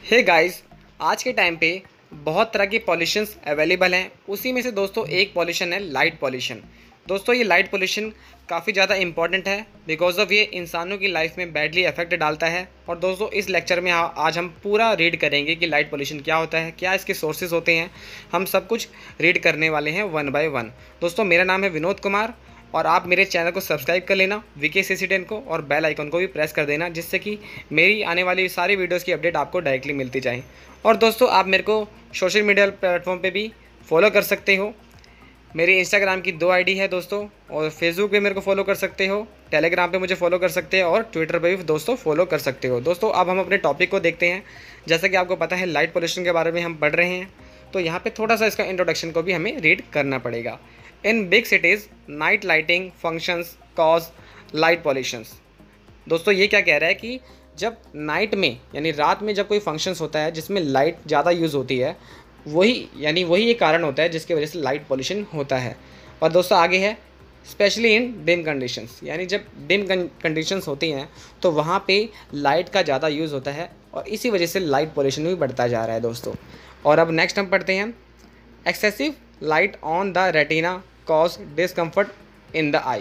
Hey guys, आज के time पे बहुत तरह के पॉल्यूशंस अवेलेबल हैं। उसी में से दोस्तों एक पॉल्यूशन है लाइट पॉल्यूशन। दोस्तों ये लाइट पॉल्यूशन काफ़ी ज़्यादा इंपॉर्टेंट है बिकॉज ऑफ ये इंसानों की लाइफ में बैडली इफेक्ट डालता है। और दोस्तों इस लेक्चर में आज हम पूरा रीड करेंगे कि लाइट पॉल्यूशन क्या होता है, क्या इसके सोर्सेज होते हैं। हम सब कुछ रीड करने वाले हैं वन बाय वन। दोस्तों मेरा नाम है विनोद कुमार और आप मेरे चैनल को सब्सक्राइब कर लेना VK को, और बेल आइकन को भी प्रेस कर देना जिससे कि मेरी आने वाली सारी वीडियोस की अपडेट आपको डायरेक्टली मिलती जाए। और दोस्तों आप मेरे को सोशल मीडिया प्लेटफॉर्म पे भी फॉलो कर सकते हो। मेरी इंस्टाग्राम की 2 आईडी है दोस्तों, और फेसबुक पे मेरे को फॉलो कर सकते हो, टेलीग्राम पे मुझे फॉलो कर सकते हो, और ट्विटर पे भी दोस्तों फॉलो कर सकते हो। दोस्तों अब हम अपने टॉपिक को देखते हैं। जैसा कि आपको पता है लाइट पोल्यूशन के बारे में हम पढ़ रहे हैं, तो यहाँ पे थोड़ा सा इसका इंट्रोडक्शन को भी हमें रीड करना पड़ेगा। In big cities night lighting functions cause light pollutions. दोस्तों ये क्या कह रहा है कि जब नाइट में यानी रात में जब कोई फंक्शंस होता है जिसमें लाइट ज़्यादा यूज़ होती है, वही एक कारण होता है जिसकी वजह से लाइट पॉल्यूशन होता है। और दोस्तों आगे है स्पेशली इन डिम कंडीशंस, यानी जब डिम कंडीशंस होती हैं तो वहाँ पे लाइट का ज़्यादा यूज़ होता है और इसी वजह से लाइट पॉल्यूशन भी बढ़ता जा रहा है दोस्तों। और अब नेक्स्ट हम पढ़ते हैं excessive light on the retina cause discomfort in the eye.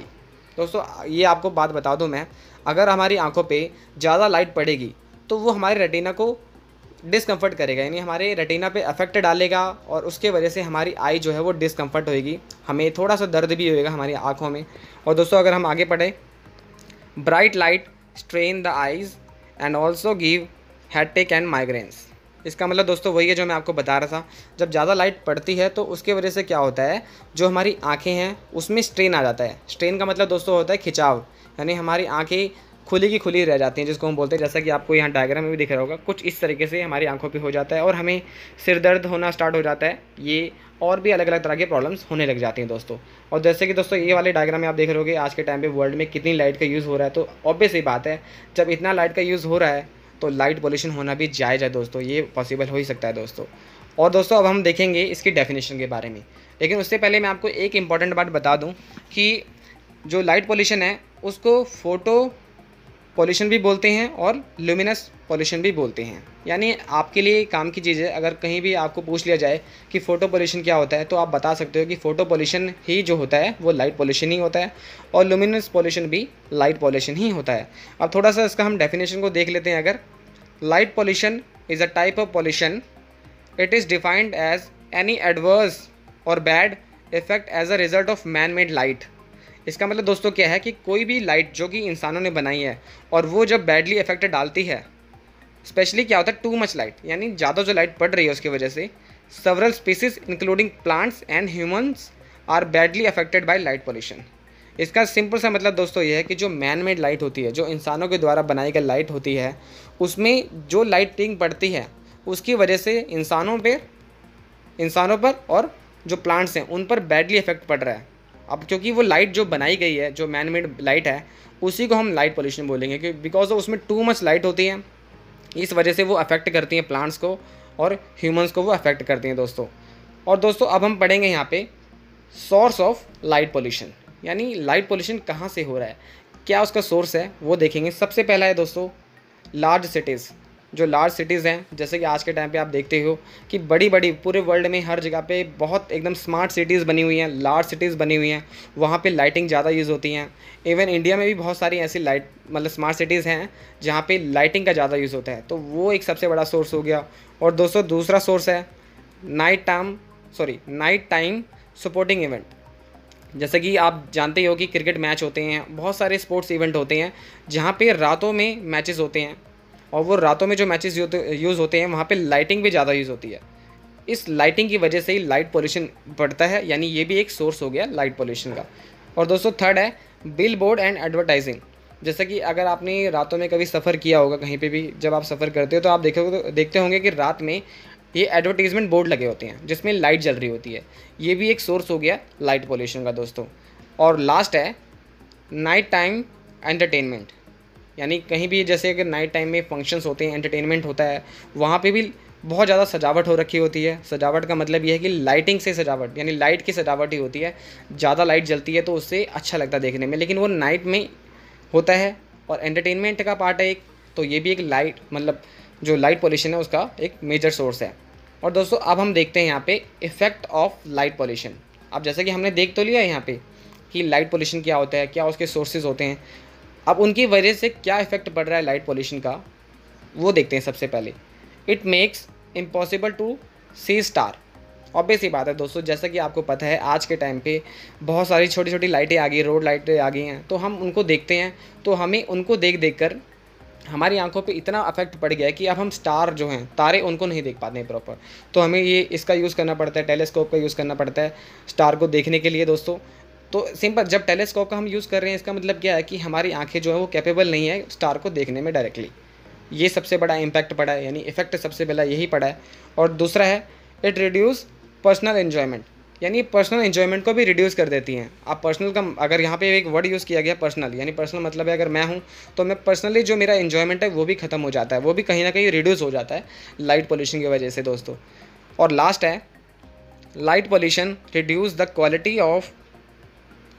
दोस्तों ये आपको बात बता दूं मैं, अगर हमारी आंखों पे ज़्यादा लाइट पड़ेगी तो वो हमारे रेटिना को डिस्कम्फर्ट करेगा, यानी हमारे रेटिना पे अफेक्ट डालेगा और उसके वजह से हमारी आई जो है वो डिस्कम्फर्ट होएगी, हमें थोड़ा सा दर्द भी होएगा हमारी आँखों में। और दोस्तों अगर हम आगे पढ़ें, bright light strain the eyes and also give headache and migraines. इसका मतलब दोस्तों वही है जो मैं आपको बता रहा था, जब ज़्यादा लाइट पड़ती है तो उसके वजह से क्या होता है, जो हमारी आंखें हैं उसमें स्ट्रेन आ जाता है। स्ट्रेन का मतलब दोस्तों होता है खिंचाव, यानी हमारी आंखें खुली की खुली रह जाती हैं, जिसको हम बोलते हैं, जैसा कि आपको यहाँ डायग्राम में भी दिख रहा होगा, कुछ इस तरीके से हमारी आंखों पे हो जाता है और हमें सिर दर्द होना स्टार्ट हो जाता है। ये और भी अलग अलग तरह के प्रॉब्लम्स होने लग जाती हैं दोस्तों। और जैसे कि दोस्तों ये वाले डायग्राम में आप देख रहे होगे आज के टाइम पे वर्ल्ड में कितनी लाइट का यूज़ हो रहा है, तो ऑब्वियस ही बात है जब इतना लाइट का यूज़ हो रहा है तो लाइट पोल्यूशन होना भी जायज़ है दोस्तों, ये पॉसिबल हो ही सकता है दोस्तों। और दोस्तों अब हम देखेंगे इसकी डेफिनेशन के बारे में, लेकिन उससे पहले मैं आपको एक इम्पॉर्टेंट बात बता दूं कि जो लाइट पोल्यूशन है उसको फोटो पोल्यूशन भी बोलते हैं और ल्यूमिनस पोल्यूशन भी बोलते हैं। यानी आपके लिए काम की चीज़ है, अगर कहीं भी आपको पूछ लिया जाए कि फ़ोटो पोल्यूशन क्या होता है तो आप बता सकते हो कि फ़ोटो पोल्यूशन ही जो होता है वो लाइट पोल्यूशन ही होता है, और ल्यूमिनस पोल्यूशन भी लाइट पोल्यूशन ही होता है। अब थोड़ा सा इसका हम डेफिनेशन को देख लेते हैं। अगर light pollution is a type of pollution, it is defined as any adverse और bad effect as a result of man made light. इसका मतलब दोस्तों क्या है कि कोई भी लाइट जो कि इंसानों ने बनाई है और वो जब बैडली इफेक्ट डालती है, स्पेशली क्या होता है टू मच लाइट, यानी ज़्यादा जो लाइट पड़ रही है उसकी वजह से several species including plants and humans are badly affected by light pollution. इसका सिंपल सा मतलब दोस्तों ये है कि जो मैन मेड लाइट होती है, जो इंसानों के द्वारा बनाई गई लाइट होती है, उसमें जो लाइटिंग पड़ती है उसकी वजह से इंसानों पर और जो प्लांट्स हैं उन पर बैडली इफेक्ट पड़ रहा है। अब क्योंकि वो लाइट जो बनाई गई है, जो मैन मेड लाइट है, उसी को हम लाइट पोल्यूशन बोलेंगे, क्योंकि बिकॉज उसमें टू मच लाइट होती है, इस वजह से वो अफेक्ट करती हैं प्लांट्स को और ह्यूमंस को वो अफेक्ट करती हैं दोस्तों। और दोस्तों अब हम पढ़ेंगे यहाँ पे सोर्स ऑफ लाइट पोल्यूशन, यानी लाइट पोल्यूशन कहाँ से हो रहा है, क्या उसका सोर्स है, वो देखेंगे। सबसे पहला है दोस्तों लार्ज सिटीज़। जो लार्ज सिटीज़ हैं, जैसे कि आज के टाइम पे आप देखते हो कि बड़ी बड़ी पूरे वर्ल्ड में हर जगह पे बहुत एकदम स्मार्ट सिटीज़ बनी हुई हैं, लार्ज सिटीज़ बनी हुई हैं, वहाँ पे लाइटिंग ज़्यादा यूज़ होती हैं। इवन इंडिया में भी बहुत सारी ऐसी स्मार्ट सिटीज़ हैं जहाँ पे लाइटिंग का ज़्यादा यूज़ होता है, तो वो एक सबसे बड़ा सोर्स हो गया। और दोस्तों दूसरा सोर्स है नाइट टाइम सपोर्टिंग इवेंट। जैसे कि आप जानते हो कि क्रिकेट मैच होते हैं, बहुत सारे स्पोर्ट्स इवेंट होते हैं जहाँ पे रातों में मैचेस होते हैं, और वो रातों में जो मैचेस यूज़ होते हैं वहाँ पे लाइटिंग भी ज़्यादा यूज़ होती है। इस लाइटिंग की वजह से ही लाइट पोल्यूशन बढ़ता है, यानी ये भी एक सोर्स हो गया लाइट पोल्यूशन का। और दोस्तों थर्ड है बिल बोर्ड एंड एडवर्टाइजिंग। जैसे कि अगर आपने रातों में कभी सफ़र किया होगा, कहीं पे भी जब आप सफ़र करते हो तो आप देखते होंगे कि रात में ये एडवर्टीज़मेंट बोर्ड लगे होते हैं जिसमें लाइट जल रही होती है, ये भी एक सोर्स हो गया लाइट पोल्यूशन का दोस्तों। और लास्ट है नाइट टाइम एंटरटेनमेंट, यानी कहीं भी जैसे अगर नाइट टाइम में फंक्शंस होते हैं, एंटरटेनमेंट होता है, वहाँ पे भी बहुत ज़्यादा सजावट हो रखी होती है। सजावट का मतलब ये है कि लाइटिंग से सजावट, यानी लाइट की सजावट ही होती है। ज़्यादा लाइट जलती है तो उससे अच्छा लगता है देखने में, लेकिन वो नाइट में होता है। और एंटरटेनमेंट का पार्ट है एक, तो ये भी एक लाइट जो लाइट पॉल्यूशन है उसका एक मेजर सोर्स है। और दोस्तों अब हम देखते हैं यहाँ पे इफ़ेक्ट ऑफ लाइट पॉल्यूशन। अब जैसे कि हमने देख तो लिया है यहाँ पे कि लाइट पॉल्यूशन क्या होता है, क्या उसके सोर्सेज होते हैं। अब उनकी वजह से क्या इफ़ेक्ट पड़ रहा है लाइट पॉल्यूशन का, वो देखते हैं सबसे पहले। It makes impossible to see star. Obvious ही बात है दोस्तों, जैसा कि आपको पता है आज के टाइम पे बहुत सारी छोटी छोटी लाइटें आ गई, रोड लाइटें आ गई हैं, तो हम उनको देखते हैं तो हमें उनको देख देख कर हमारी आंखों पे इतना अफेक्ट पड़ गया है कि अब हम स्टार जो हैं, तारे, उनको नहीं देख पाते हैं प्रॉपर। तो हमें ये इसका यूज़ करना पड़ता है, टेलीस्कोप का यूज़ करना पड़ता है स्टार को देखने के लिए दोस्तों। तो सिंपल, जब टेलीस्कोप का हम यूज़ कर रहे हैं इसका मतलब क्या है कि हमारी आंखें जो है वो कैपेबल नहीं है स्टार को देखने में डायरेक्टली। ये सबसे बड़ा इम्पैक्ट पड़ा है, यानी इफेक्ट सबसे पहला यही पड़ा है। और दूसरा है इट रिड्यूस पर्सनल एन्जॉयमेंट, यानी पर्सनल एन्जॉयमेंट को भी रिड्यूस कर देती हैं। आप पर्सनल का अगर यहाँ पे एक वर्ड यूज़ किया गया पर्सनल, यानी पर्सनल मतलब है अगर मैं हूँ तो मैं पर्सनली जो मेरा एन्जॉयमेंट है वो भी ख़त्म हो जाता है, वो भी कहीं ना कहीं रिड्यूस हो जाता है लाइट पोल्यूशन की वजह से दोस्तों। और लास्ट है light pollution reduce the quality of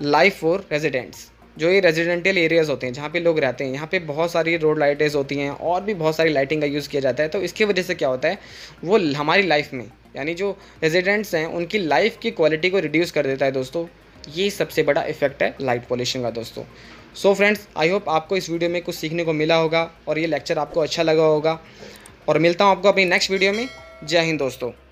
life for residents. जो ये रेजिडेंशियल एरियाज़ होते हैं जहाँ पे लोग रहते हैं, यहाँ पे बहुत सारी रोड लाइटें होती हैं और भी बहुत सारी लाइटिंग का यूज़ किया जाता है। तो इसकी वजह से क्या होता है, वो हमारी लाइफ में, यानी जो रेजिडेंट्स हैं उनकी लाइफ की क्वालिटी को रिड्यूस कर देता है दोस्तों। ये सबसे बड़ा इफेक्ट है लाइट पॉल्यूशन का दोस्तों। सो फ्रेंड्स, आई होप आपको इस वीडियो में कुछ सीखने को मिला होगा और ये लेक्चर आपको अच्छा लगा होगा। और मिलता हूँ आपको अपनी नेक्स्ट वीडियो में। जय हिंद दोस्तों।